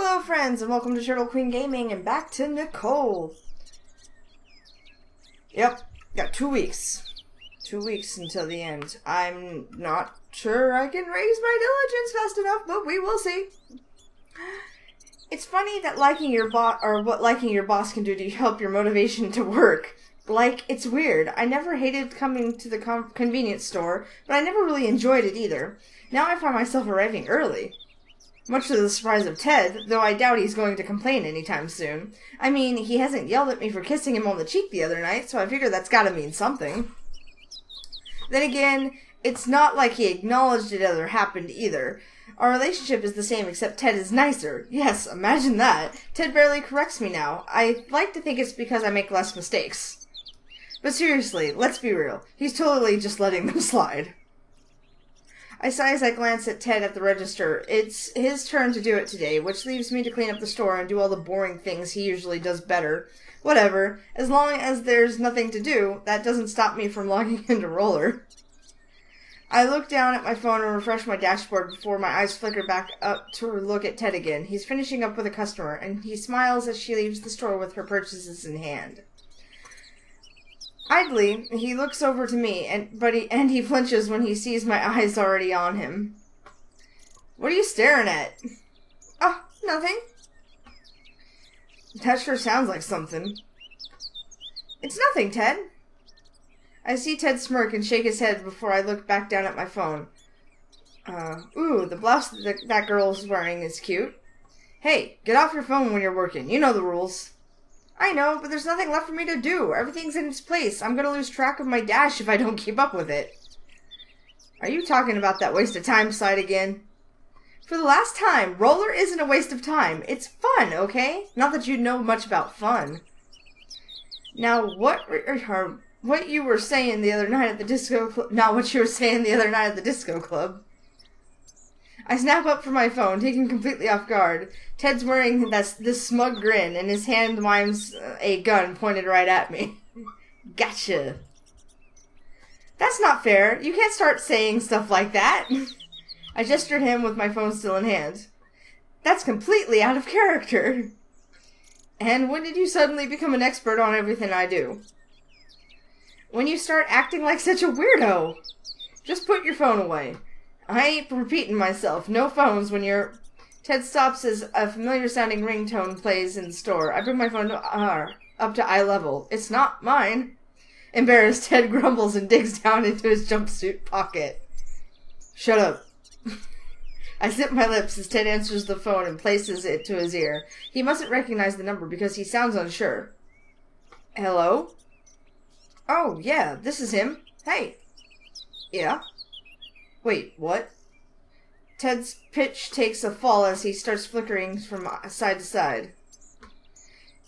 Hello friends, and welcome to TurtleQueenGaming, and back to Nicole. Yep, got 2 weeks. 2 weeks until the end. I'm not sure I can raise my diligence fast enough, but we will see. It's funny that liking your what liking your boss can do to help your motivation to work. Like, it's weird. I never hated coming to the convenience store, but I never really enjoyed it either. Now I find myself arriving early. Much to the surprise of Ted, though I doubt he's going to complain anytime soon. I mean, he hasn't yelled at me for kissing him on the cheek the other night, so I figure that's gotta mean something. Then again, it's not like he acknowledged it ever happened either. Our relationship is the same, except Ted is nicer. Yes, imagine that. Ted barely corrects me now. I like to think it's because I make less mistakes. But seriously, let's be real. He's totally just letting them slide. I sigh as I glance at Ted at the register. It's his turn to do it today, which leaves me to clean up the store and do all the boring things he usually does better. Whatever. As long as there's nothing to do, that doesn't stop me from logging into Roller. I look down at my phone and refresh my dashboard before my eyes flicker back up to look at Ted again. He's finishing up with a customer, and he smiles as she leaves the store with her purchases in hand. Idly, he looks over to me, and he flinches when he sees my eyes already on him. What are you staring at? Oh, nothing. That sure sounds like something. It's nothing, Ted. I see Ted smirk and shake his head before I look back down at my phone. Ooh, the blouse that girl's wearing is cute. Hey, get off your phone when you're working. You know the rules. I know, but there's nothing left for me to do. Everything's in its place. I'm gonna lose track of my dash if I don't keep up with it. Are you talking about that waste of time site again? For the last time, Roller isn't a waste of time. It's fun, okay? Not that you know much about fun. Now, what you were saying the other night at the disco club... Not what you were saying the other night at the disco club. I snap up from my phone, taken completely off guard. Ted's wearing this smug grin, and his hand mimes a gun pointed right at me. Gotcha. That's not fair. You can't start saying stuff like that. I gestured him with my phone still in hand. That's completely out of character. And when did you suddenly become an expert on everything I do? When you start acting like such a weirdo. Just put your phone away. I ain't repeating myself. No phones when you're... Ted stops as a familiar-sounding ringtone plays in the store. I bring my phone up to eye level. It's not mine. Embarrassed, Ted grumbles and digs down into his jumpsuit pocket. Shut up. I zip my lips as Ted answers the phone and places it to his ear. He mustn't recognize the number because he sounds unsure. Hello? Oh, yeah, this is him. Hey. Yeah? Wait, what? Ted's pitch takes a fall as he starts flickering from side to side.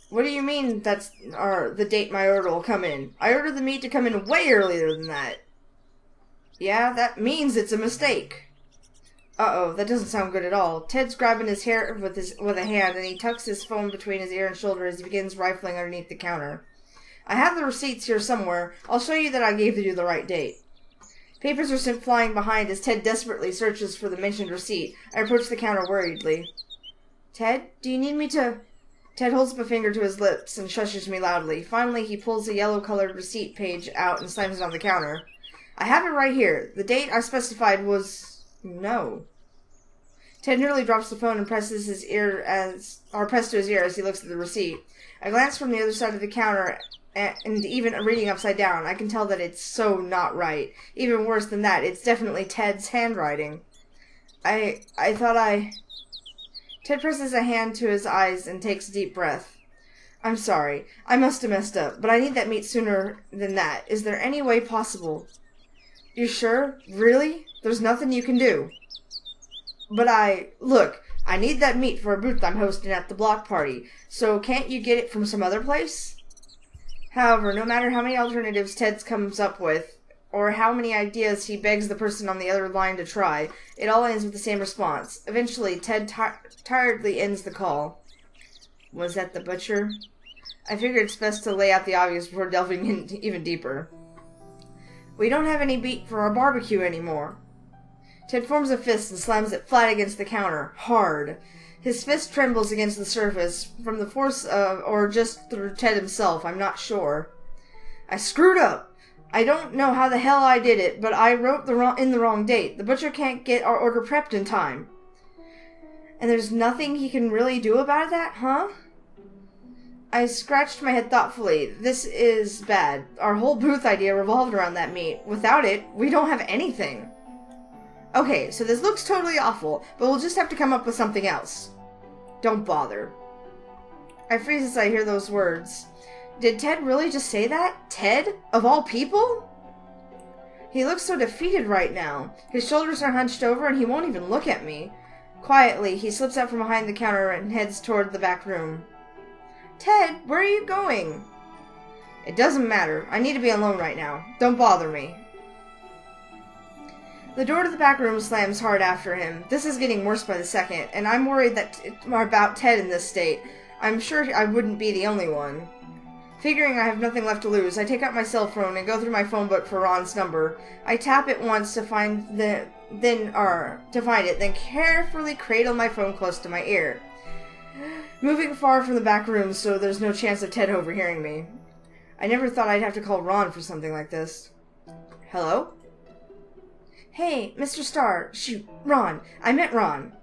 What do you mean that's the date my order will come in? I ordered the meat to come in way earlier than that. Yeah, that means it's a mistake. Uh-oh, that doesn't sound good at all. Ted's grabbing his hair with a hand, and he tucks his phone between his ear and shoulder as he begins rifling underneath the counter. I have the receipts here somewhere. I'll show you that I gave you the right date. Papers are sent flying behind as Ted desperately searches for the mentioned receipt. I approach the counter worriedly. Ted, do you need me to... Ted holds up a finger to his lips and shushes me loudly. Finally, he pulls a yellow-colored receipt page out and slams it on the counter. I have it right here. The date I specified was... No. Ted nearly drops the phone and presses to his ear as he looks at the receipt. I glance from the other side of the counter, and even reading upside down, I can tell that it's so not right. Even worse than that, it's definitely Ted's handwriting. I thought Ted presses a hand to his eyes and takes a deep breath. I'm sorry. I must have messed up, but I need that meat sooner than that. Is there any way possible? You sure? Really? There's nothing you can do? But look, I need that meat for a booth I'm hosting at the block party, so can't you get it from some other place? However, no matter how many alternatives Ted comes up with, or how many ideas he begs the person on the other line to try, it all ends with the same response. Eventually, Ted tiredly ends the call. Was that the butcher? I figured it's best to lay out the obvious before delving in even deeper. We don't have any meat for our barbecue anymore. Ted forms a fist and slams it flat against the counter, hard. His fist trembles against the surface, from the force of, or just through Ted himself, I'm not sure. I screwed up. I don't know how the hell I did it, but I wrote the wrong date. The butcher can't get our order prepped in time. And there's nothing he can really do about that, huh? I scratched my head thoughtfully. This is bad. Our whole booth idea revolved around that meat. Without it, we don't have anything. Okay, so this looks totally awful, but we'll just have to come up with something else. Don't bother. I freeze as I hear those words. Did Ted really just say that? Ted? Of all people? He looks so defeated right now. His shoulders are hunched over and he won't even look at me. Quietly, he slips out from behind the counter and heads toward the back room. Ted, where are you going? It doesn't matter. I need to be alone right now. Don't bother me. The door to the back room slams hard after him. This is getting worse by the second, and I'm worried that about Ted in this state. I'm sure I wouldn't be the only one. Figuring I have nothing left to lose, I take out my cell phone and go through my phone book for Ron's number. I tap it once to find it, then carefully cradle my phone close to my ear, moving far from the back room so there's no chance of Ted overhearing me. I never thought I'd have to call Ron for something like this. Hello? Hey, Mr. Starr. Shoot, Ron. I meant Ron.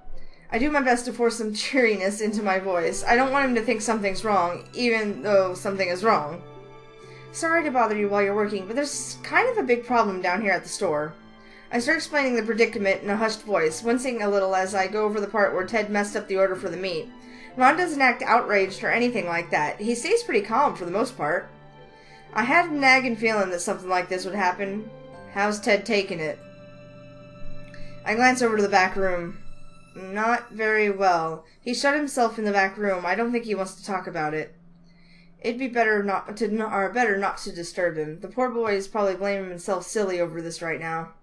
I do my best to force some cheeriness into my voice. I don't want him to think something's wrong, even though something is wrong. Sorry to bother you while you're working, but there's kind of a big problem down here at the store. I start explaining the predicament in a hushed voice, wincing a little as I go over the part where Ted messed up the order for the meat. Ron doesn't act outraged or anything like that. He stays pretty calm for the most part. I had a nagging feeling that something like this would happen. How's Ted taking it? I glance over to the back room. Not very well. He shut himself in the back room. I don't think he wants to talk about it. It'd be better not to disturb him. The poor boy is probably blaming himself silly over this right now.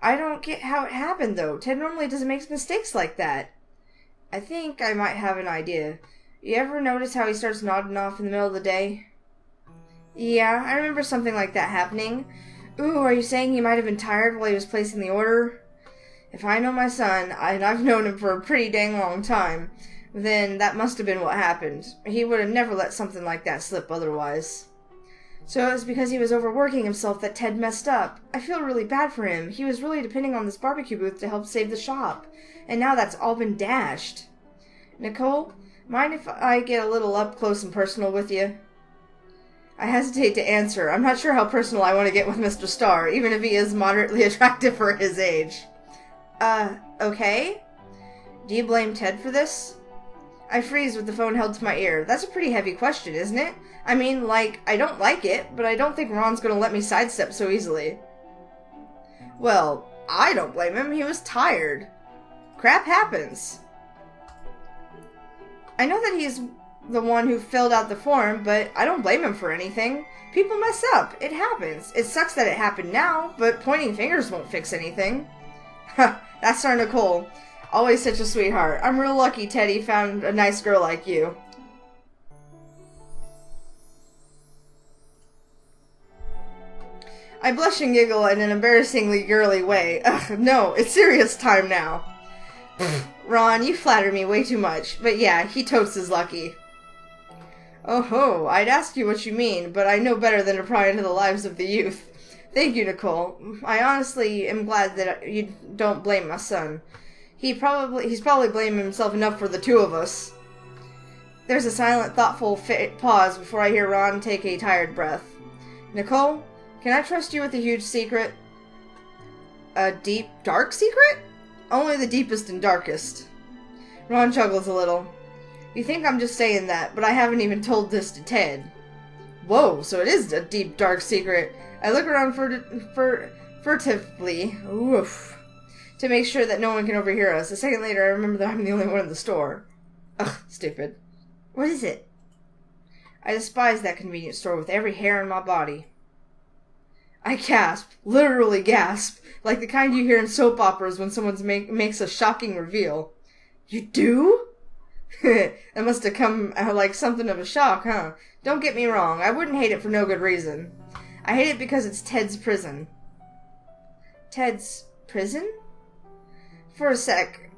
I don't get how it happened, though. Ted normally doesn't make mistakes like that. I think I might have an idea. You ever notice how he starts nodding off in the middle of the day? Yeah, I remember something like that happening. Ooh, are you saying he might have been tired while he was placing the order? If I know my son, and I've known him for a pretty dang long time, then that must have been what happened. He would have never let something like that slip otherwise. So it was because he was overworking himself that Ted messed up. I feel really bad for him. He was really depending on this barbecue booth to help save the shop. And now that's all been dashed. Nicole, mind if I get a little up close and personal with you? I hesitate to answer. I'm not sure how personal I want to get with Mr. Starr, even if he is moderately attractive for his age. Okay? Do you blame Ted for this? I freeze with the phone held to my ear. That's a pretty heavy question, isn't it? I mean, like, I don't like it, but I don't think Ron's gonna let me sidestep so easily. Well, I don't blame him. He was tired. Crap happens. I know that he's the one who filled out the form, but I don't blame him for anything. People mess up. It happens. It sucks that it happened now, but pointing fingers won't fix anything. Ha, that's our Nicole. Always such a sweetheart. I'm real lucky Teddy found a nice girl like you. I blush and giggle in an embarrassingly girly way. Ugh, no, it's serious time now. Ron, you flatter me way too much. But yeah, he totes is lucky. Oh ho, I'd ask you what you mean, but I know better than to pry into the lives of the youth. Thank you, Nicole. I honestly am glad that you don't blame my son. He's probably blaming himself enough for the two of us. There's a silent, thoughtful pause before I hear Ron take a tired breath. Nicole, can I trust you with a huge secret? A deep, dark secret? Only the deepest and darkest. Ron chuckles a little. You think I'm just saying that, but I haven't even told this to Ted. Whoa, so it is a deep, dark secret. I look around furtively. Oof. To make sure that no one can overhear us. A second later, I remember that I'm the only one in the store. Ugh, stupid. What is it? I despise that convenience store with every hair in my body. I gasp, literally gasp, like the kind you hear in soap operas when someone makes a shocking reveal. You do? That must have come like something of a shock, huh? Don't get me wrong, I wouldn't hate it for no good reason. I hate it because it's Ted's prison. Ted's prison? For a sec,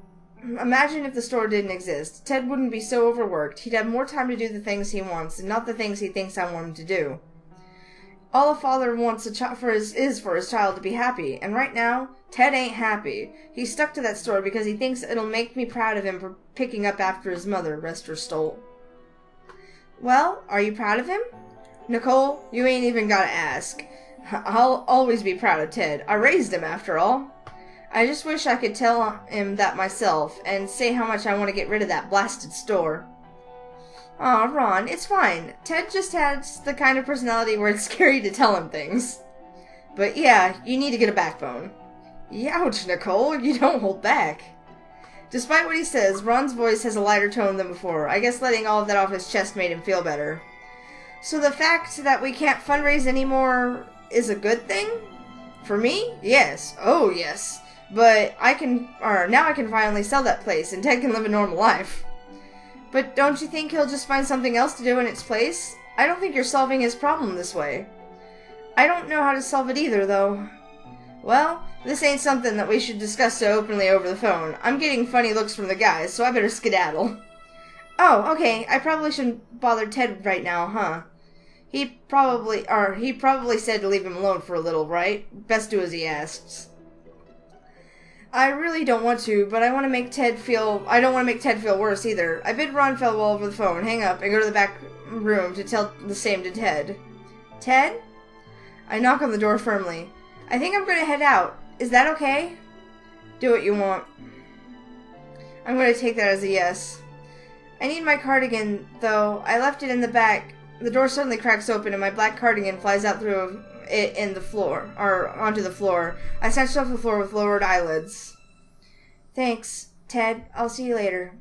Imagine if the store didn't exist. Ted wouldn't be so overworked. He'd have more time to do the things he wants, and not the things he thinks I want him to do. All a father wants is for his child to be happy, and right now, Ted ain't happy. He's stuck to that store because he thinks it'll make me proud of him for picking up after his mother, rest her soul. Well, are you proud of him? Nicole, you ain't even gotta ask. I'll always be proud of Ted. I raised him, after all. I just wish I could tell him that myself, and say how much I want to get rid of that blasted store. Aw, Ron, it's fine. Ted just has the kind of personality where it's scary to tell him things. But yeah, you need to get a backbone. Youch, Nicole, you don't hold back. Despite what he says, Ron's voice has a lighter tone than before. I guess letting all of that off his chest made him feel better. So the fact that we can't fundraise anymore is a good thing? For me? Yes. Oh, yes. But now I can finally sell that place, and Ted can live a normal life. But don't you think he'll just find something else to do in its place? I don't think you're solving his problem this way. I don't know how to solve it either, though. Well, this ain't something that we should discuss so openly over the phone. I'm getting funny looks from the guys, so I better skedaddle. Oh, okay, I probably shouldn't bother Ted right now, huh? He probably said to leave him alone for a little, right? Best do as he asks. I really don't want to, but I don't want to make Ted feel worse either. I bid Ron Fellwell over the phone, hang up, and go to the back room to tell the same to Ted. Ted? I knock on the door firmly. I think I'm going to head out. Is that okay? Do what you want. I'm going to take that as a yes. I need my cardigan, though. I left it in the back. The door suddenly cracks open, and my black cardigan flies out through it onto the floor. I snatched off the floor with lowered eyelids. Thanks, Ted. I'll see you later.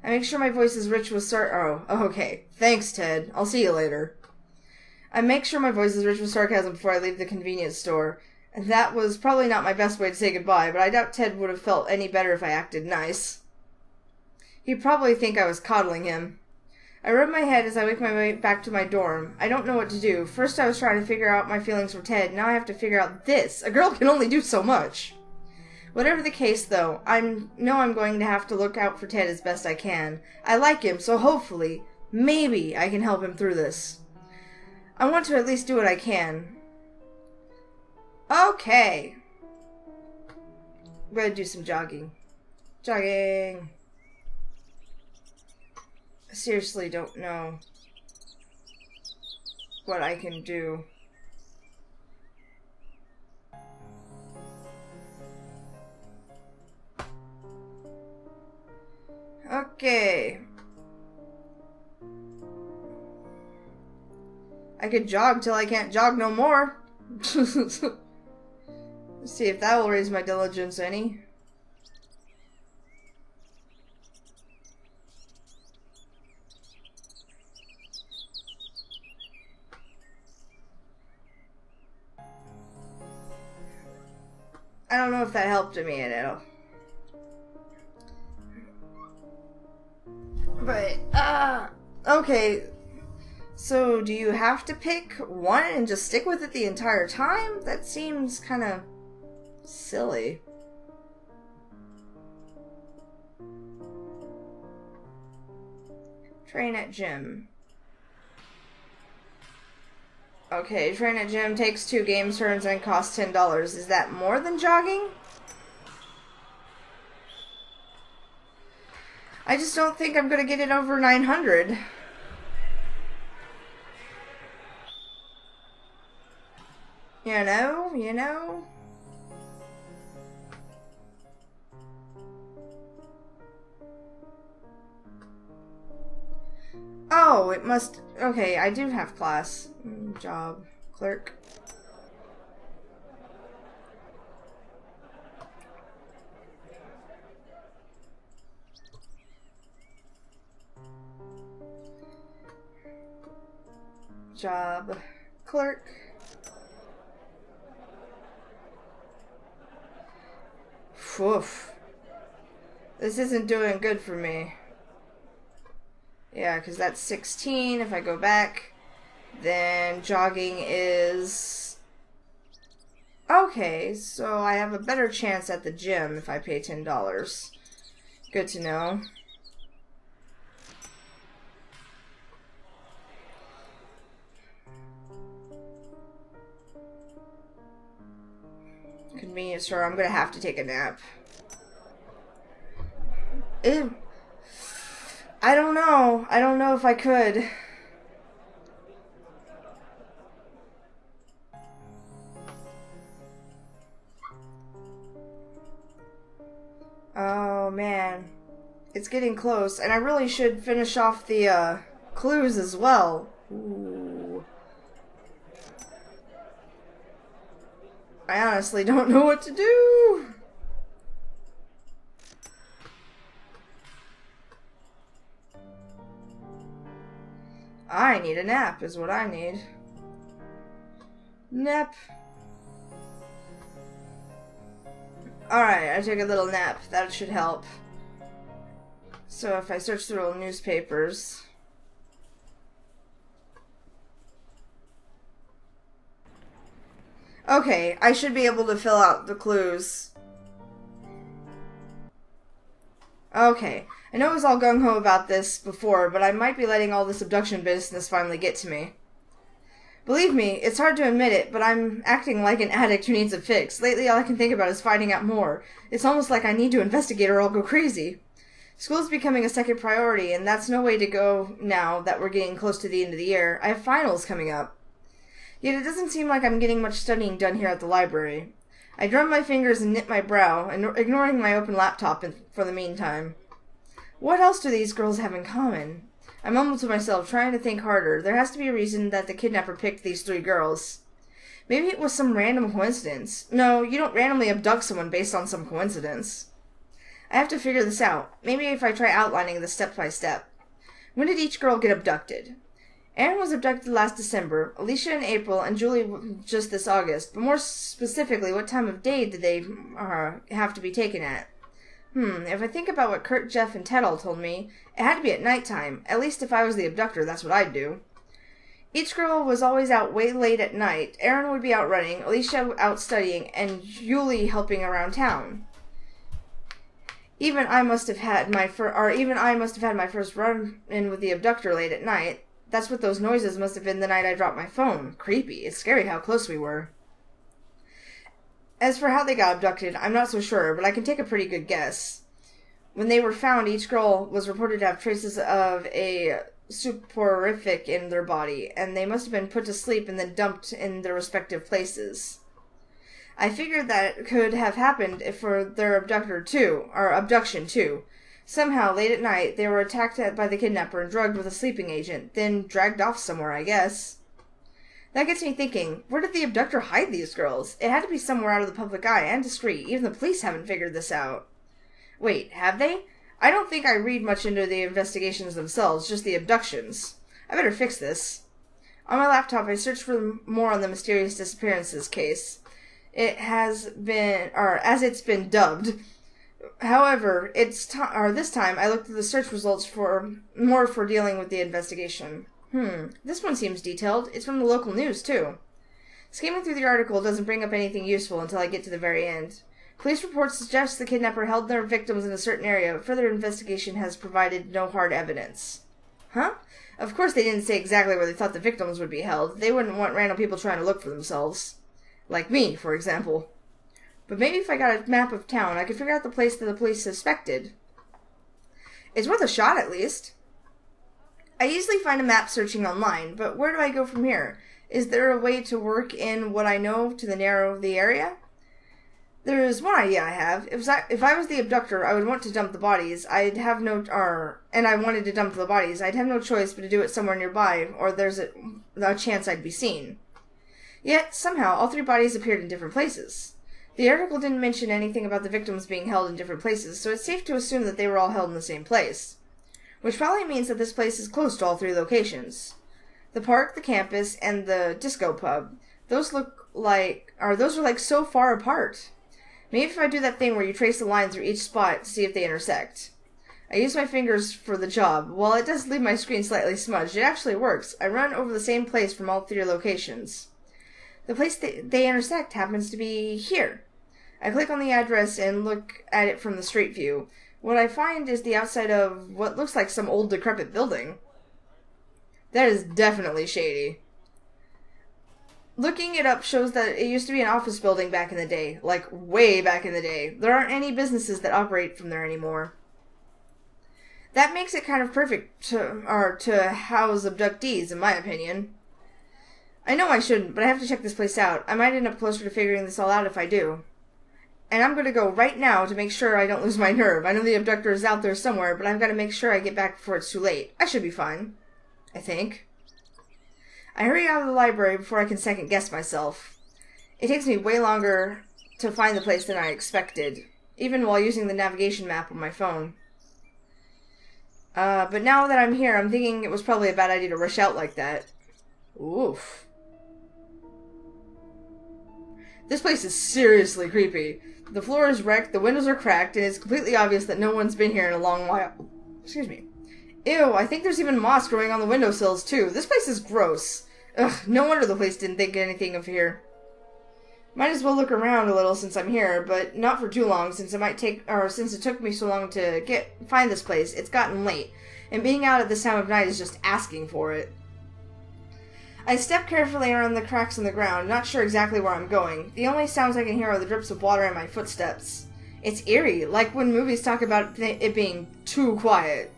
I make sure my voice is rich with okay. Thanks, Ted. I'll see you later. I make sure my voice is rich with sarcasm before I leave the convenience store. That was probably not my best way to say goodbye, but I doubt Ted would have felt any better if I acted nice. He'd probably think I was coddling him. I rub my head as I make my way back to my dorm. I don't know what to do. First I was trying to figure out my feelings for Ted. Now I have to figure out this. A girl can only do so much. Whatever the case, though, I'm going to have to look out for Ted as best I can. I like him, so hopefully, maybe I can help him through this. I want to at least do what I can. Okay. I'm going to do some jogging. Jogging. I seriously don't know what I can do. Okay. I could jog till I can't jog no more. Let's see if that will raise my diligence any. I don't know if that helped me at all. But, okay. So, do you have to pick one and just stick with it the entire time? That seems kind of silly. Train at gym. Okay, train at gym takes 2 game turns and costs $10. Is that more than jogging? I just don't think I'm gonna get it over 900. You know? Oh, it must... Okay, I do have class. Job. Clerk. Job. Clerk. Woof. This isn't doing good for me. Yeah, because that's 16. If I go back, then jogging is... Okay, so I have a better chance at the gym if I pay $10. Good to know. Convenience store. I'm gonna have to take a nap. Ew. I don't know. I don't know if I could. Oh man. It's getting close, and I really should finish off the clues as well. Ooh. I honestly don't know what to do. I need a nap is what I need. Nap. Alright, I took a little nap. That should help. So if I search through old newspapers... Okay, I should be able to fill out the clues. Okay, I know I was all gung-ho about this before, but I might be letting all this abduction business finally get to me. Believe me, it's hard to admit it, but I'm acting like an addict who needs a fix. Lately, all I can think about is finding out more. It's almost like I need to investigate or I'll go crazy. School's becoming a second priority, and that's no way to go now that we're getting close to the end of the year. I have finals coming up. Yet it doesn't seem like I'm getting much studying done here at the library. I drum my fingers and knit my brow, ignoring my open laptop for the meantime. What else do these girls have in common? I mumble to myself, trying to think harder. There has to be a reason that the kidnapper picked these 3 girls. Maybe it was some random coincidence. No, you don't randomly abduct someone based on some coincidence. I have to figure this out. Maybe if I try outlining this step by step. When did each girl get abducted? Erin was abducted last December, Alicia in April, and Julie just this August. But more specifically, what time of day did they have to be taken at? If I think about what Kurt, Jeff, and Ted all told me, it had to be at nighttime. At least if I was the abductor, that's what I'd do. Each girl was always out way late at night. Erin would be out running, Alicia out studying, and Julie helping around town. Even I must have had my first run-in with the abductor late at night. That's what those noises must have been the night I dropped my phone. Creepy. It's scary how close we were. As for how they got abducted, I'm not so sure, but I can take a pretty good guess. When they were found, each girl was reported to have traces of a soporific in their body, and they must have been put to sleep and then dumped in their respective places. I figured that could have happened for their abduction too. Somehow, late at night, they were attacked by the kidnapper and drugged with a sleeping agent, then dragged off somewhere, I guess. That gets me thinking, where did the abductor hide these girls? It had to be somewhere out of the public eye and discreet. Even the police haven't figured this out. Wait, have they? I don't think I read much into the investigations themselves, just the abductions. I better fix this. On my laptop, I searched for more on the mysterious disappearances case. It has been, or as it's been dubbed. However, this time I looked at the search results for dealing with the investigation. This one seems detailed. It's from the local news, too. Skimming through the article doesn't bring up anything useful until I get to the very end. Police reports suggest the kidnapper held their victims in a certain area, but further investigation has provided no hard evidence. Huh? Of course they didn't say exactly where they thought the victims would be held. They wouldn't want random people trying to look for themselves. Like me, for example. But maybe if I got a map of town, I could figure out the place that the police suspected. It's worth a shot, at least. I easily find a map searching online, but where do I go from here? Is there a way to work in what I know to narrow the area? There is one idea I have. If I was the abductor, I would want to dump the bodies. And I wanted to dump the bodies. I'd have no choice but to do it somewhere nearby, or there's a chance I'd be seen. Yet, somehow, all 3 bodies appeared in different places. The article didn't mention anything about the victims being held in different places, so it's safe to assume that they were all held in the same place. Which probably means that this place is close to all 3 locations. The park, the campus, and the disco pub. Those are like so far apart. Maybe if I do that thing where you trace the line through each spot to see if they intersect. I use my fingers for the job. While it does leave my screen slightly smudged, it actually works. I run over the same place from all 3 locations. The place they intersect happens to be here. I click on the address and look at it from the street view. What I find is the outside of what looks like some old decrepit building. That is definitely shady. Looking it up shows that it used to be an office building back in the day. Like, way back in the day. There aren't any businesses that operate from there anymore. That makes it kind of perfect to house abductees, in my opinion. I know I shouldn't, but I have to check this place out. I might end up closer to figuring this all out if I do. And I'm going to go right now to make sure I don't lose my nerve. I know the abductor is out there somewhere, but I've got to make sure I get back before it's too late. I should be fine. I think. I hurry out of the library before I can second-guess myself. It takes me way longer to find the place than I expected, even while using the navigation map on my phone. But now that I'm here, I'm thinking it was probably a bad idea to rush out like that. Oof. This place is seriously creepy. The floor is wrecked, the windows are cracked, and it's completely obvious that no one's been here in a long while. Excuse me. Ew, I think there's even moss growing on the windowsills, too. This place is gross. Ugh, no wonder the place didn't think anything of here. Might as well look around a little since I'm here, but not for too long, since it took me so long to find this place. It's gotten late, and being out at this time of night is just asking for it. I step carefully around the cracks in the ground, not sure exactly where I'm going. The only sounds I can hear are the drips of water and my footsteps. It's eerie, like when movies talk about it being too quiet.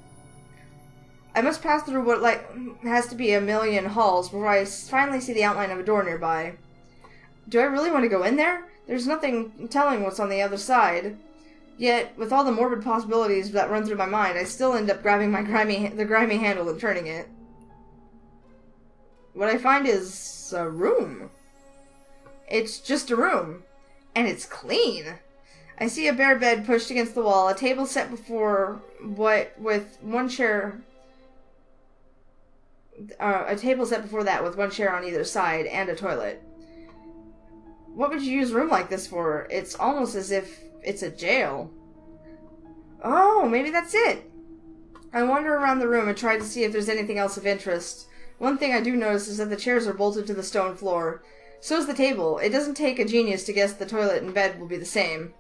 I must pass through what has to be a million halls before I finally see the outline of a door nearby. Do I really want to go in there? There's nothing telling what's on the other side. Yet, with all the morbid possibilities that run through my mind, I still end up grabbing the grimy handle and turning it. What I find is a room. It's just a room. And it's clean. I see a bare bed pushed against the wall, a table set before with one chair with one chair on either side, and a toilet. What would you use a room like this for? It's almost as if it's a jail. Oh, maybe that's it. I wander around the room and try to see if there's anything else of interest. One thing I do notice is that the chairs are bolted to the stone floor. So is the table. It doesn't take a genius to guess the toilet and bed will be the same.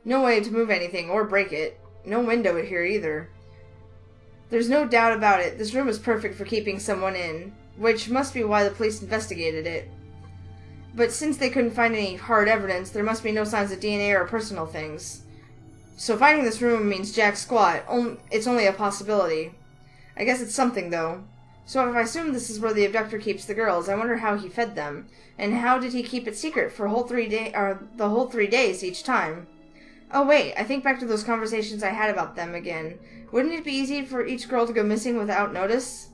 No way to move anything or break it. No window here either. There's no doubt about it. This room is perfect for keeping someone in, which must be why the police investigated it. But since they couldn't find any hard evidence, there must be no signs of DNA or personal things. So finding this room means jack squat. It's only a possibility. I guess it's something, though. So if I assume this is where the abductor keeps the girls, I wonder how he fed them. And how did he keep it secret for the whole 3 days each time? Oh wait, I think back to those conversations I had about them again. Wouldn't it be easy for each girl to go missing without notice?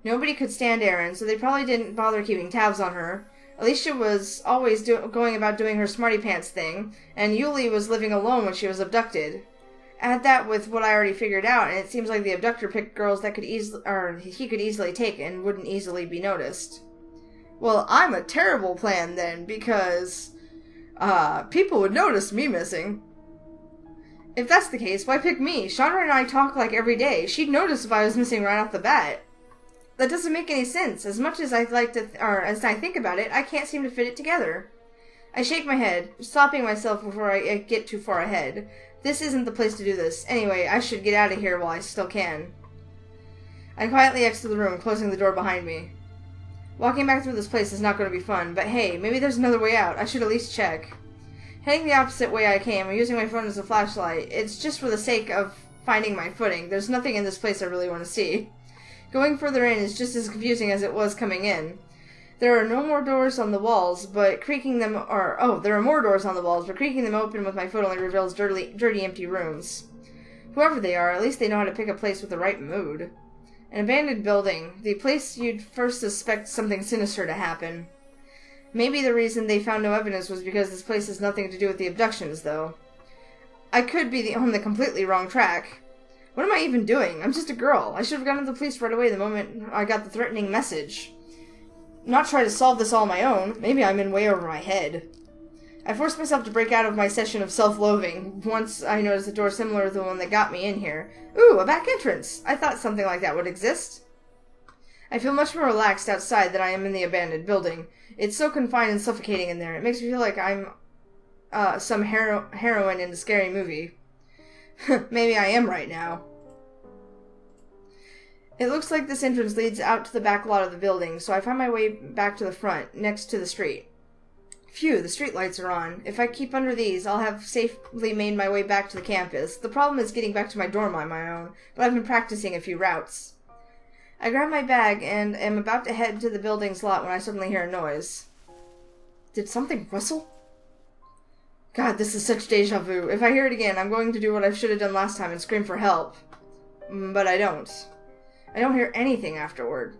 Nobody could stand Erin, so they probably didn't bother keeping tabs on her. Alicia was always going about doing her smarty pants thing, and Yuli was living alone when she was abducted. Add that with what I already figured out, and it seems like the abductor picked girls that he could easily take and wouldn't easily be noticed. Well, I'm a terrible plan then, because people would notice me missing. If that's the case, why pick me? Chandra and I talk like every day. She'd notice if I was missing right off the bat. That doesn't make any sense. As much as as I think about it, I can't seem to fit it together. I shake my head, stopping myself before I get too far ahead. This isn't the place to do this. Anyway, I should get out of here while I still can. I quietly exit the room, closing the door behind me. Walking back through this place is not going to be fun, but hey, maybe there's another way out. I should at least check. Heading the opposite way I came, I'm using my phone as a flashlight. It's just for the sake of finding my footing. There's nothing in this place I really want to see. Going further in is just as confusing as it was coming in. There are no more doors on the walls, but creaking them there are more doors on the walls, but creaking them open with my foot only reveals dirty, empty rooms. Whoever they are, at least they know how to pick a place with the right mood. An abandoned building, the place you'd first suspect something sinister to happen. Maybe the reason they found no evidence was because this place has nothing to do with the abductions, though. I could be on the completely wrong track. What am I even doing? I'm just a girl. I should have gone to the police right away the moment I got the threatening message. Not try to solve this all on my own. Maybe I'm in way over my head. I forced myself to break out of my session of self-loathing once I noticed a door similar to the one that got me in here. Ooh, a back entrance! I thought something like that would exist. I feel much more relaxed outside than I am in the abandoned building. It's so confined and suffocating in there. It makes me feel like I'm some heroine in a scary movie. Maybe I am right now. It looks like this entrance leads out to the back lot of the building, so I find my way back to the front, next to the street. Phew, the street lights are on. If I keep under these, I'll have safely made my way back to the campus. The problem is getting back to my dorm on my own, but I've been practicing a few routes. I grab my bag and am about to head to the building's lot when I suddenly hear a noise. Did something rustle? God, this is such deja vu. If I hear it again, I'm going to do what I should have done last time and scream for help. But I don't. I don't hear anything afterward.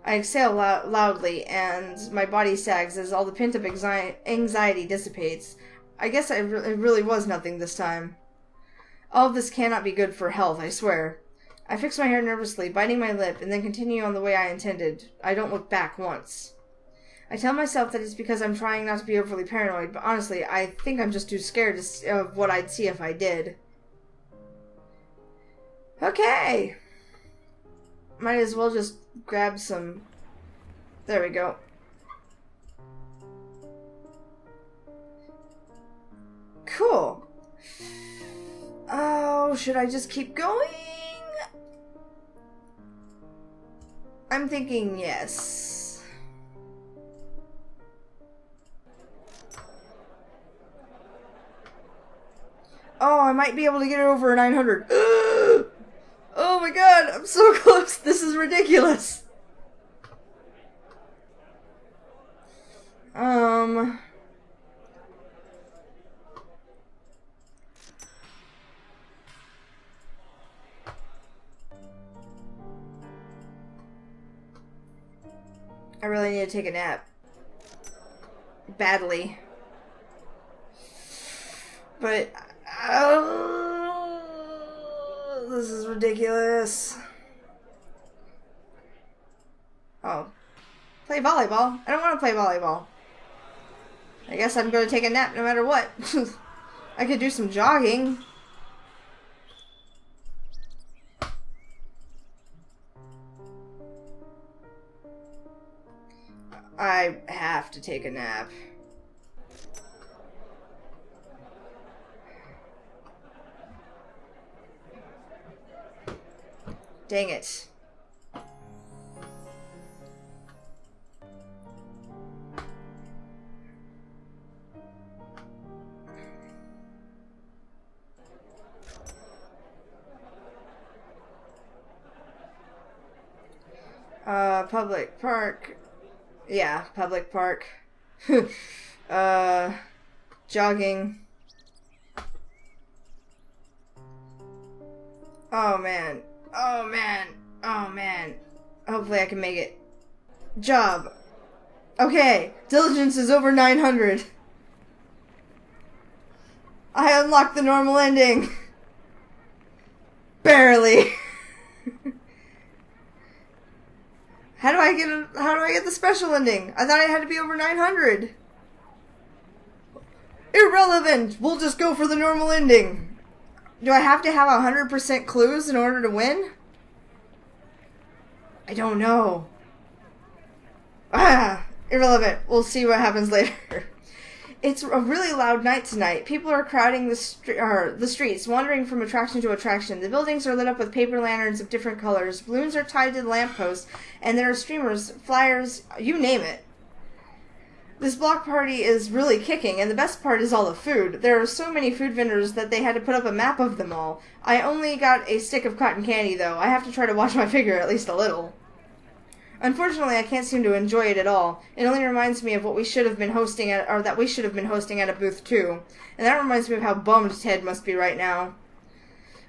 I exhale loudly, and my body sags as all the pent-up anxiety dissipates. I guess it really was nothing this time. All of this cannot be good for health, I swear. I fix my hair nervously, biting my lip, and then continue on the way I intended. I don't look back once. I tell myself that it's because I'm trying not to be overly paranoid, but honestly, I think I'm just too scared of what I'd see if I did. Okay! Might as well just grab some... There we go. Cool. Oh, should I just keep going? I'm thinking yes. Oh, I might be able to get it over 900. Oh my god, I'm so close. This is ridiculous. I really need to take a nap. Badly. But, this is ridiculous. Oh. Play volleyball? I don't want to play volleyball. I guess I'm going to take a nap no matter what. I could do some jogging. I have to take a nap. Dang it. Public park. Yeah, public park. Jogging. Oh man. Oh man. Oh man. Hopefully I can make it. Job. Okay. Diligence is over 900. I unlocked the normal ending. Barely. How do I get the special ending? I thought I had to be over 900. Irrelevant. We'll just go for the normal ending. Do I have to have 100% clues in order to win? I don't know. Irrelevant. We'll see what happens later. It's a really loud night tonight. People are crowding the streets, wandering from attraction to attraction. The buildings are lit up with paper lanterns of different colors. Balloons are tied to the lampposts, and there are streamers, flyers, you name it. This block party is really kicking, and the best part is all the food. There are so many food vendors that they had to put up a map of them all. I only got a stick of cotton candy, though. I have to try to watch my figure at least a little. Unfortunately, I can't seem to enjoy it at all. It only reminds me of what we should have been hosting at, or that we should have been hosting at a booth too. And that reminds me of how bummed Ted must be right now.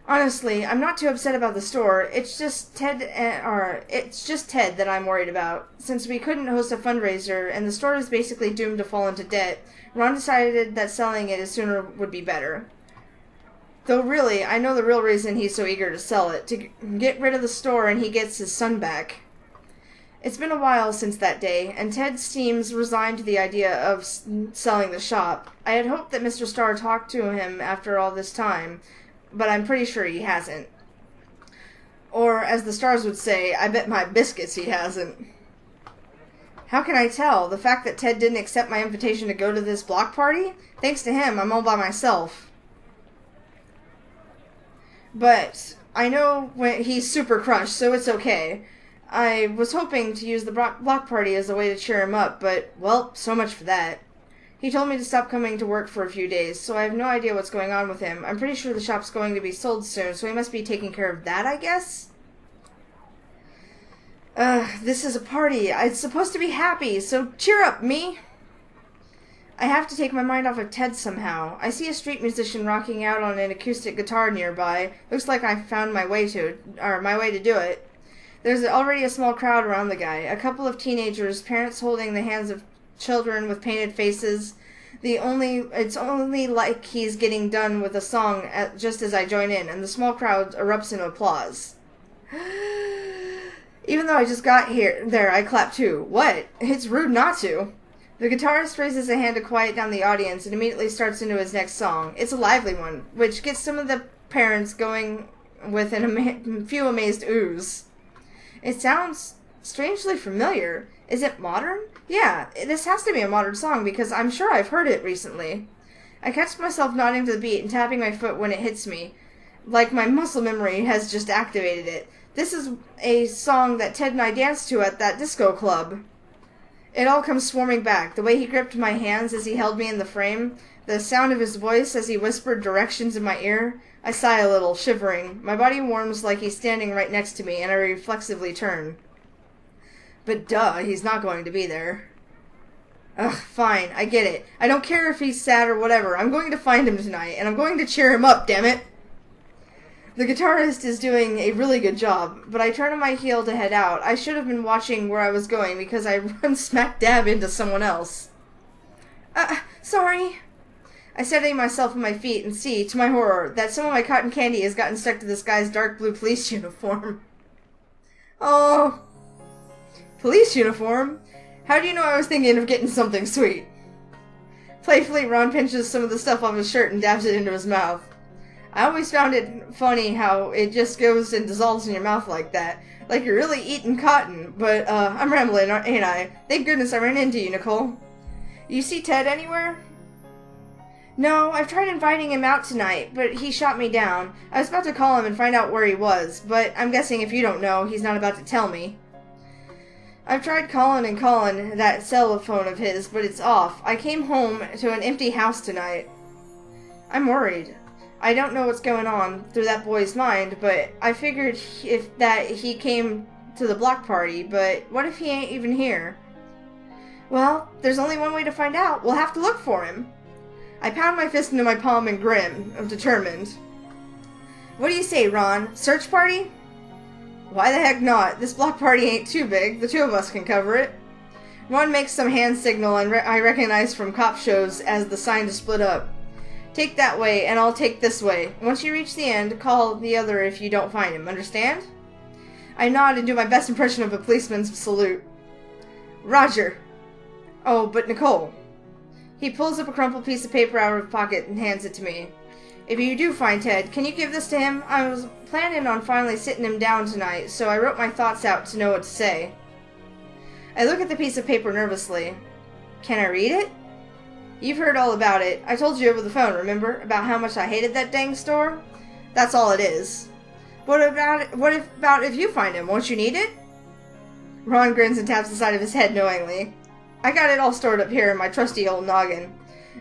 Honestly, I'm not too upset about the store. It's just Ted that I'm worried about. Since we couldn't host a fundraiser and the store is basically doomed to fall into debt, Ron decided that selling it sooner would be better. Though really, I know the real reason he's so eager to sell it, to get rid of the store and he gets his son back. It's been a while since that day, and Ted seems resigned to the idea of selling the shop. I had hoped that Mr. Starr talked to him after all this time, but I'm pretty sure he hasn't. Or, as the Stars would say, I bet my biscuits he hasn't. How can I tell? The fact that Ted didn't accept my invitation to go to this block party? Thanks to him, I'm all by myself. but I know when he's super crushed, so it's okay. I was hoping to use the block party as a way to cheer him up, but, well, so much for that. He told me to stop coming to work for a few days, so I have no idea what's going on with him. I'm pretty sure the shop's going to be sold soon, so he must be taking care of that, I guess? This is a party. It's supposed to be happy, so cheer up, me! I have to take my mind off of Ted somehow. I see a street musician rocking out on an acoustic guitar nearby. Looks like I found my way to do it. There's already a small crowd around the guy. A couple of teenagers, parents holding the hands of children with painted faces. It's only like he's getting done with a song just as I join in, and the small crowd erupts in applause. Even though I just got there, I clap too. What? It's rude not to. The guitarist raises a hand to quiet down the audience and immediately starts into his next song. It's a lively one, which gets some of the parents going with a few amazed oohs. It sounds strangely familiar. Is it modern? Yeah, this has to be a modern song because I'm sure I've heard it recently. I catch myself nodding to the beat and tapping my foot when it hits me, like my muscle memory has just activated it. This is a song that Ted and I danced to at that disco club. It all comes swarming back. The way he gripped my hands as he held me in the frame, the sound of his voice as he whispered directions in my ear. I sigh a little, shivering. My body warms like he's standing right next to me, and I reflexively turn. But duh, he's not going to be there. Ugh, fine, I get it. I don't care if he's sad or whatever. I'm going to find him tonight, and I'm going to cheer him up, damn it! The guitarist is doing a really good job, but I turn on my heel to head out. I should have been watching where I was going because I run smack dab into someone else. Sorry. I steady myself on my feet and see, to my horror, that some of my cotton candy has gotten stuck to this guy's dark blue police uniform. Oh. Police uniform? How do you know I was thinking of getting something sweet? Playfully, Ron pinches some of the stuff off his shirt and dabs it into his mouth. I always found it funny how it just goes and dissolves in your mouth like that. Like you're really eating cotton. But, I'm rambling, ain't I? Thank goodness I ran into you, Nicole. You see Ted anywhere? No, I've tried inviting him out tonight, but he shot me down. I was about to call him and find out where he was, but I'm guessing if you don't know, he's not about to tell me. I've tried calling and calling that cell phone of his, but it's off. I came home to an empty house tonight. I'm worried. I don't know what's going on through that boy's mind, but I figured that he came to the block party, but what if he ain't even here? Well, there's only one way to find out. We'll have to look for him. I pound my fist into my palm and grin. I'm determined. What do you say, Ron? Search party? Why the heck not? This block party ain't too big. The two of us can cover it. Ron makes some hand signal and I recognize from cop shows as the sign to split up. Take that way, and I'll take this way. Once you reach the end, call the other if you don't find him. Understand? I nod and do my best impression of a policeman's salute. Roger. Oh, but Nicole. He pulls up a crumpled piece of paper out of his pocket and hands it to me. If you do find Ted, can you give this to him? I was planning on finally sitting him down tonight, so I wrote my thoughts out to know what to say. I look at the piece of paper nervously. Can I read it? You've heard all about it. I told you over the phone, remember? About how much I hated that dang store? That's all it is. What about if you find him? Won't you need it? Ron grins and taps the side of his head knowingly. I got it all stored up here in my trusty old noggin.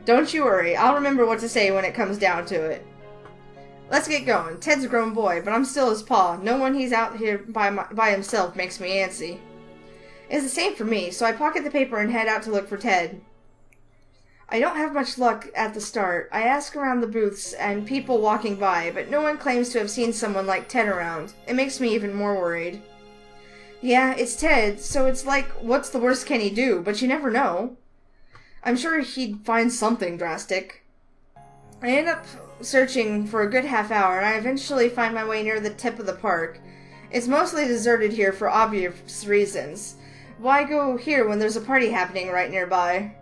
Don't you worry. I'll remember what to say when it comes down to it. Let's get going. Ted's a grown boy, but I'm still his pa. Knowing he's out here by himself makes me antsy. It's the same for me, so I pocket the paper and head out to look for Ted. I don't have much luck at the start. I ask around the booths and people walking by, but no one claims to have seen someone like Ted around. It makes me even more worried. Yeah, it's Ted, so it's like, what's the worst can he do? But you never know. I'm sure he'd find something drastic. I end up searching for a good half hour, and I eventually find my way near the tip of the park. It's mostly deserted here for obvious reasons. Why go here when there's a party happening right nearby?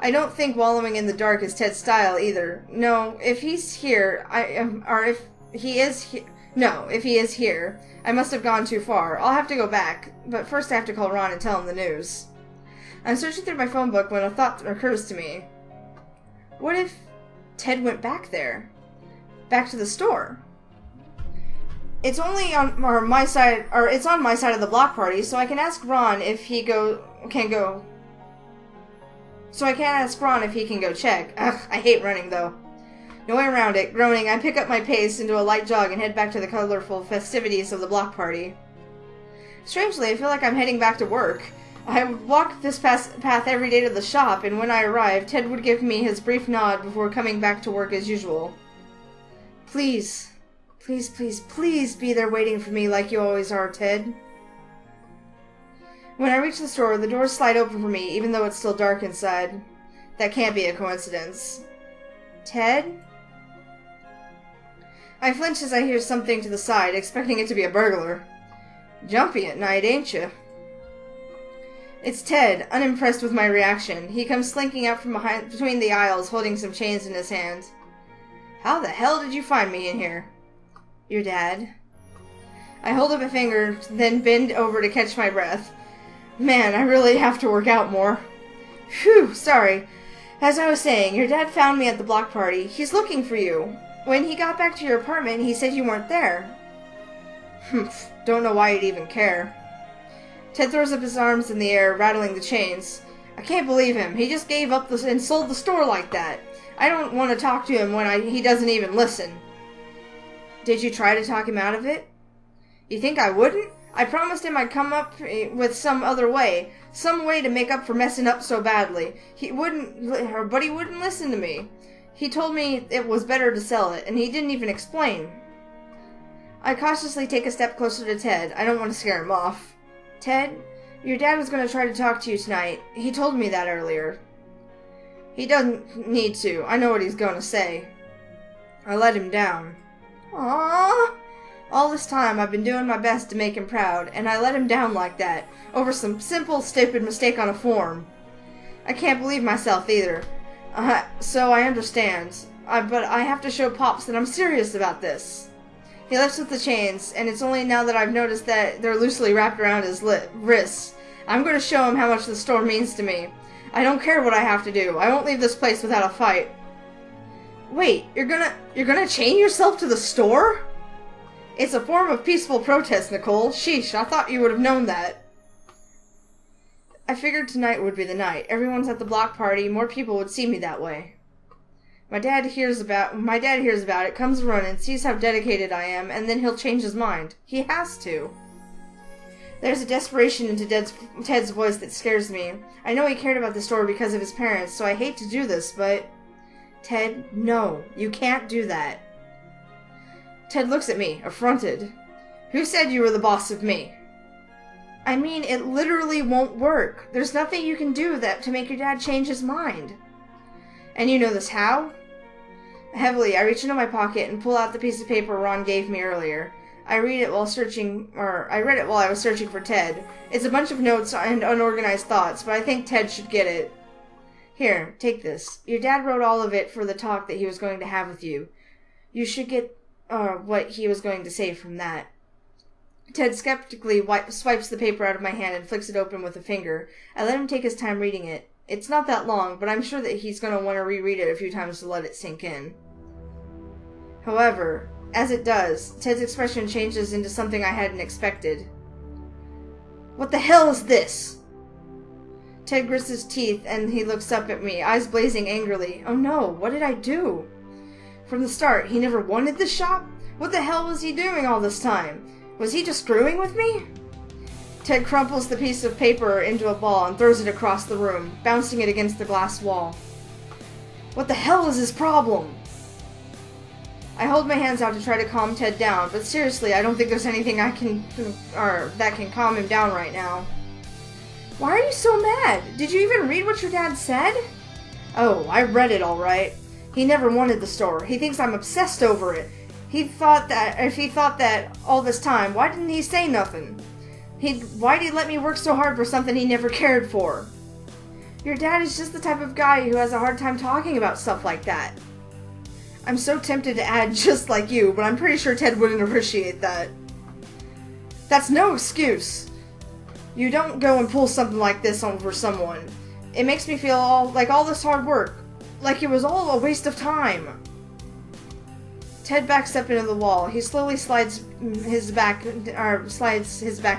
I don't think wallowing in the dark is Ted's style either. No, if he's here, if he is here, I must have gone too far. I'll have to go back, but first I have to call Ron and tell him the news. I'm searching through my phone book when a thought occurs to me. What if Ted went back there? Back to the store? It's only on my side, or it's on my side of the block party, so I can ask Ron if he can go. So I can't ask Ron if he can go check. Ugh, I hate running though. No way around it. Groaning, I pick up my pace into a light jog and head back to the colorful festivities of the block party. Strangely, I feel like I'm heading back to work. I would walk this path every day to the shop, and when I arrived, Ted would give me his brief nod before coming back to work as usual. Please. Please, please, please be there waiting for me like you always are, Ted. When I reach the store, the doors slide open for me, even though it's still dark inside. That can't be a coincidence. Ted? I flinch as I hear something to the side, expecting it to be a burglar. Jumpy at night, ain't you? It's Ted, unimpressed with my reaction. He comes slinking out from between the aisles, holding some chains in his hand. How the hell did you find me in here? Your dad. I hold up a finger, then bend over to catch my breath. Man, I really have to work out more. Phew, sorry. As I was saying, your dad found me at the block party. He's looking for you. When he got back to your apartment, he said you weren't there. Humph, don't know why you'd even care. Ted throws up his arms in the air, rattling the chains. I can't believe him. He just gave up and sold the store like that. I don't want to talk to him when he doesn't even listen. Did you try to talk him out of it? You think I wouldn't? I promised him I'd come up with some other way. Some way to make up for messing up so badly. But he wouldn't listen to me. He told me it was better to sell it, and he didn't even explain. I cautiously take a step closer to Ted. I don't want to scare him off. Ted, your dad was going to try to talk to you tonight. He told me that earlier. He doesn't need to. I know what he's going to say. I let him down. Aww. All this time I've been doing my best to make him proud, and I let him down like that, over some simple, stupid mistake on a form. I can't believe myself either. So I understand. But I have to show Pops that I'm serious about this. He lifts up the chains, and it's only now that I've noticed that they're loosely wrapped around his wrists. I'm going to show him how much the store means to me. I don't care what I have to do. I won't leave this place without a fight. Wait, you're gonna chain yourself to the store? It's a form of peaceful protest, Nicole. Sheesh, I thought you would have known that. I figured tonight would be the night. Everyone's at the block party. More people would see me that way. My dad hears about it, comes running, sees how dedicated I am, and then he'll change his mind. He has to. There's a desperation into Ted's voice that scares me. I know he cared about the store because of his parents, so I hate to do this, but... Ted, no. You can't do that. Ted looks at me, affronted. Who said you were the boss of me? I mean, it literally won't work. There's nothing you can do to make your dad change his mind. And you know this how? Heavily, I reach into my pocket and pull out the piece of paper Ron gave me earlier. I read it while I was searching for Ted. It's a bunch of notes and unorganized thoughts, but I think Ted should get it. Here, take this. Your dad wrote all of it for the talk that he was going to have with you. You should get what he was going to say from that. Ted skeptically swipes the paper out of my hand and flicks it open with a finger. I let him take his time reading it. It's not that long, but I'm sure that he's going to want to reread it a few times to let it sink in. However, as it does, Ted's expression changes into something I hadn't expected. What the hell is this? Ted grits his teeth and he looks up at me, eyes blazing angrily. Oh no, what did I do? From the start, he never wanted this shop? What the hell was he doing all this time? Was he just screwing with me? Ted crumples the piece of paper into a ball and throws it across the room, bouncing it against the glass wall. What the hell is his problem? I hold my hands out to try to calm Ted down, but seriously, I don't think there's anything that can calm him down right now. Why are you so mad? Did you even read what your dad said? Oh, I read it all right. He never wanted the store. He thinks I'm obsessed over it. If he thought that all this time, why didn't he say nothing? Why'd he let me work so hard for something he never cared for? Your dad is just the type of guy who has a hard time talking about stuff like that. I'm so tempted to add just like you, but I'm pretty sure Ted wouldn't appreciate that. That's no excuse. You don't go and pull something like this over someone. It makes me feel like all this hard work, like it was all a waste of time. Ted backs up into the wall. He slowly slides his back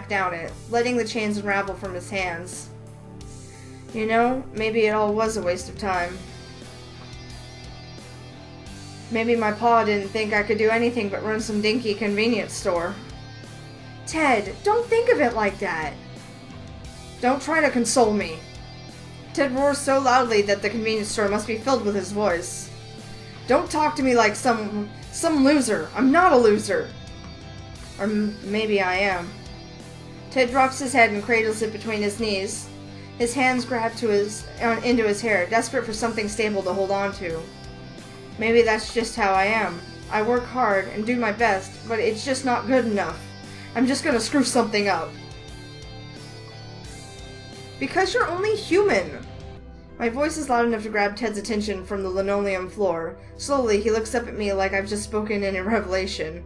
down it, letting the chains unravel from his hands. You know, maybe it all was a waste of time. Maybe my pa didn't think I could do anything but run some dinky convenience store. Ted, don't think of it like that. Don't try to console me. Ted roars so loudly that the convenience store must be filled with his voice. Don't talk to me like some loser. I'm not a loser. Or maybe I am. Ted drops his head and cradles it between his knees. His hands grab into his hair, desperate for something stable to hold on to. Maybe that's just how I am. I work hard and do my best, but it's just not good enough. I'm just gonna screw something up. Because you're only human! My voice is loud enough to grab Ted's attention from the linoleum floor. Slowly, he looks up at me like I've just spoken in a revelation.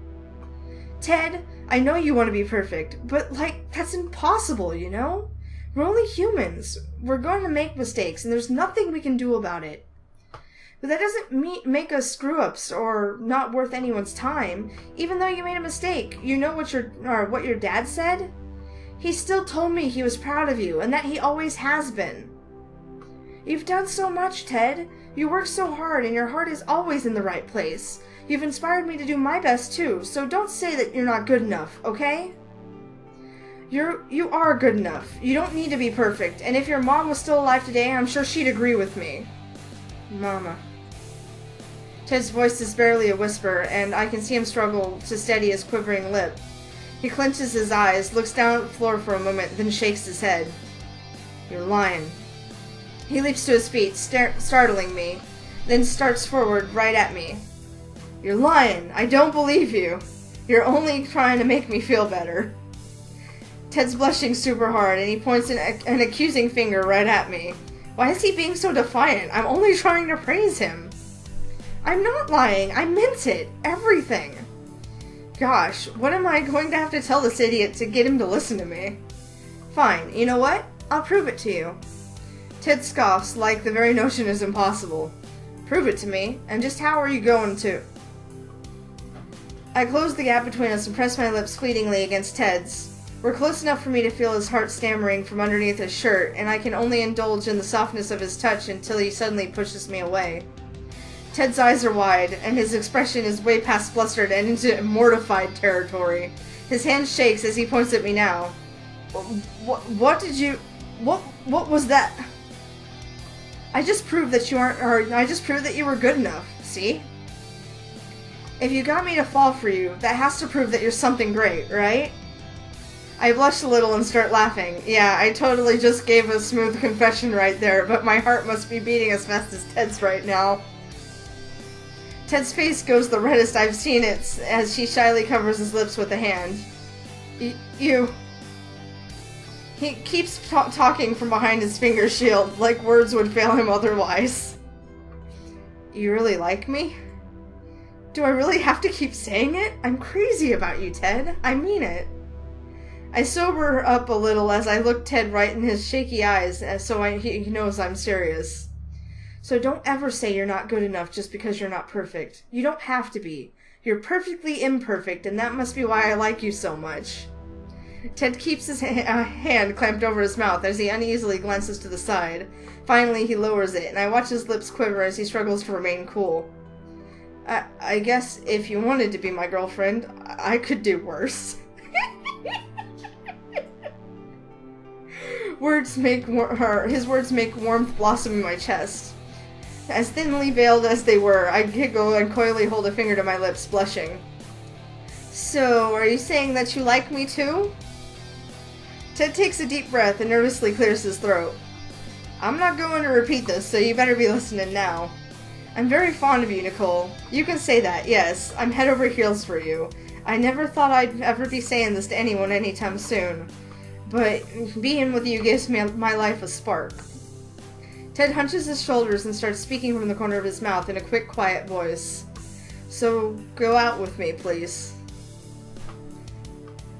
Ted, I know you want to be perfect, but, like, that's impossible, you know? We're only humans. We're going to make mistakes, and there's nothing we can do about it. But that doesn't make us screw-ups or not worth anyone's time, even though you made a mistake. You know what your dad said? He still told me he was proud of you, and that he always has been. You've done so much, Ted. You work so hard, and your heart is always in the right place. You've inspired me to do my best, too, so don't say that you're not good enough, okay? You are good enough. You don't need to be perfect, and if your mom was still alive today, I'm sure she'd agree with me. Mama. Ted's voice is barely a whisper, and I can see him struggle to steady his quivering lip. He clenches his eyes, looks down at the floor for a moment, then shakes his head. You're lying. He leaps to his feet, startling me, then starts forward right at me. You're lying. I don't believe you. You're only trying to make me feel better. Ted's blushing super hard, and he points an accusing finger right at me. Why is he being so defiant? I'm only trying to praise him. I'm not lying. I meant it. Everything. Gosh, what am I going to have to tell this idiot to get him to listen to me? Fine. You know what? I'll prove it to you. Ted scoffs, like the very notion is impossible. Prove it to me, and just how are you going to? I close the gap between us and press my lips fleetingly against Ted's. We're close enough for me to feel his heart stammering from underneath his shirt, and I can only indulge in the softness of his touch until he suddenly pushes me away. Ted's eyes are wide, and his expression is way past flustered and into mortified territory. His hand shakes as he points at me now. What did you... What was that? I just proved that you were good enough, see? If you got me to fall for you, that has to prove that you're something great, right? I blush a little and start laughing. Yeah, I totally just gave a smooth confession right there, but my heart must be beating as fast as Ted's right now. Ted's face goes the reddest I've seen it as he shyly covers his lips with a hand. You... He keeps talking from behind his finger shield, like words would fail him otherwise. You really like me? Do I really have to keep saying it? I'm crazy about you, Ted. I mean it. I sober up a little as I look Ted right in his shaky eyes, so he knows I'm serious. So don't ever say you're not good enough just because you're not perfect. You don't have to be. You're perfectly imperfect, and that must be why I like you so much. Ted keeps his hand clamped over his mouth as he uneasily glances to the side. Finally, he lowers it, and I watch his lips quiver as he struggles to remain cool. I guess if you wanted to be my girlfriend, I could do worse. His words make warmth blossom in my chest. As thinly veiled as they were, I giggle and coyly hold a finger to my lips, blushing. So, are you saying that you like me too? Ted takes a deep breath and nervously clears his throat. I'm not going to repeat this, so you better be listening now. I'm very fond of you, Nicole. You can say that, yes. I'm head over heels for you. I never thought I'd ever be saying this to anyone anytime soon. But being with you gives my life a spark. Ted hunches his shoulders and starts speaking from the corner of his mouth in a quick, quiet voice. So, go out with me, please.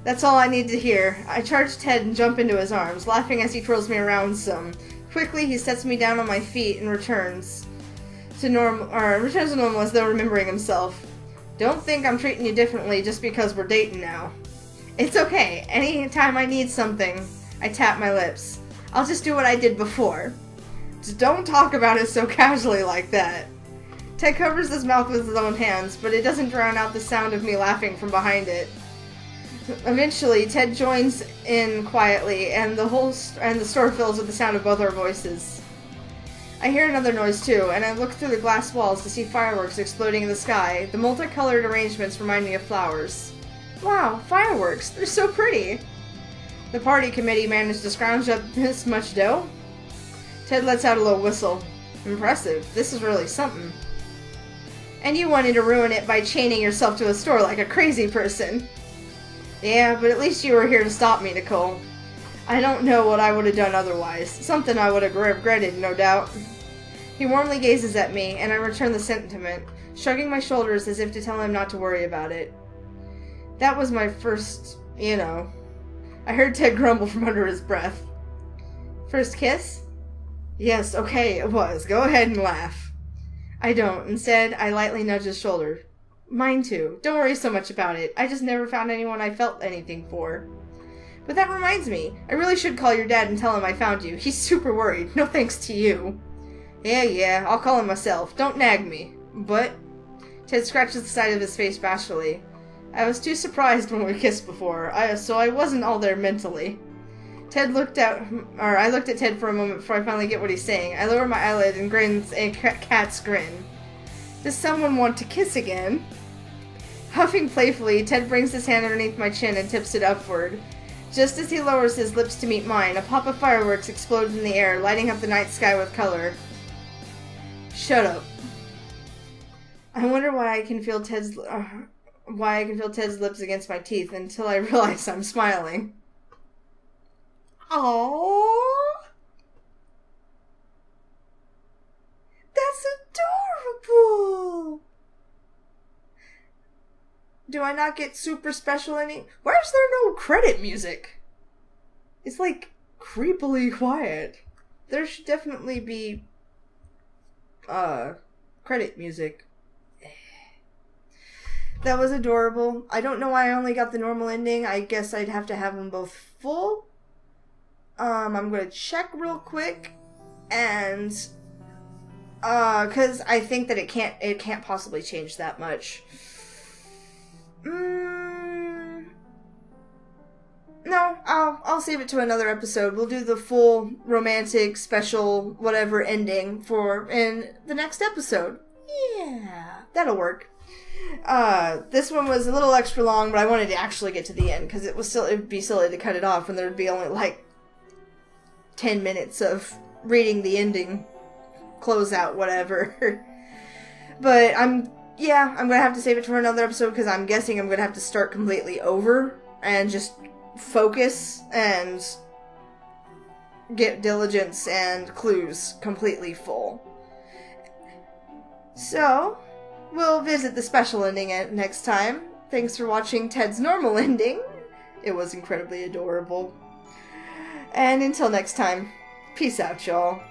That's all I need to hear. I charge Ted and jump into his arms, laughing as he twirls me around some. Quickly, he sets me down on my feet and returns to normal as though remembering himself. Don't think I'm treating you differently just because we're dating now. It's okay. Anytime I need something, I tap my lips. I'll just do what I did before. Just don't talk about it so casually like that. Ted covers his mouth with his own hands, but it doesn't drown out the sound of me laughing from behind it. Eventually, Ted joins in quietly, and the store fills with the sound of both our voices. I hear another noise too, and I look through the glass walls to see fireworks exploding in the sky. The multicolored arrangements remind me of flowers. Wow, fireworks! They're so pretty! The party committee managed to scrounge up this much dough? Ted lets out a little whistle. Impressive. This is really something. And you wanted to ruin it by chaining yourself to a store like a crazy person. Yeah, but at least you were here to stop me, Nicole. I don't know what I would have done otherwise. Something I would have regretted, no doubt. He warmly gazes at me, and I return the sentiment, shrugging my shoulders as if to tell him not to worry about it. That was my first, I heard Ted grumble from under his breath. First kiss? Yes, okay, it was. Go ahead and laugh. I don't. Instead, I lightly nudge his shoulder. Mine too. Don't worry so much about it. I just never found anyone I felt anything for. But that reminds me. I really should call your dad and tell him I found you. He's super worried. No thanks to you. Yeah, I'll call him myself. Don't nag me. But... Ted scratches the side of his face bashfully. I was too surprised when we kissed before, so I wasn't all there mentally. I looked at Ted for a moment before I finally get what he's saying. I lower my eyelid and grins a cat's grin. Does someone want to kiss again? Huffing playfully, Ted brings his hand underneath my chin and tips it upward. Just as he lowers his lips to meet mine, a pop of fireworks explodes in the air, lighting up the night sky with color. Shut up. I wonder why I can feel Ted's lips against my teeth until I realize I'm smiling. Aww. That's adorable. Do I not get super special any? Why is there no credit music? It's like creepily quiet. There should definitely be credit music. That was adorable. I don't know why I only got the normal ending. I guess I'd have to have them both full. I'm gonna check real quick, and cause I think that it can't possibly change that much. No, I'll save it to another episode. We'll do the full romantic special whatever ending in the next episode. Yeah, that'll work. This one was a little extra long, but I wanted to actually get to the end because it would be silly to cut it off and there'd be only like 10 minutes of reading the ending, closeout, whatever. But I'm gonna have to save it for another episode because I'm guessing I'm gonna have to start completely over and just focus and get diligence and clues completely full. So, we'll visit the special ending next time. Thanks for watching Ted's normal ending. It was incredibly adorable. And until next time, peace out, y'all.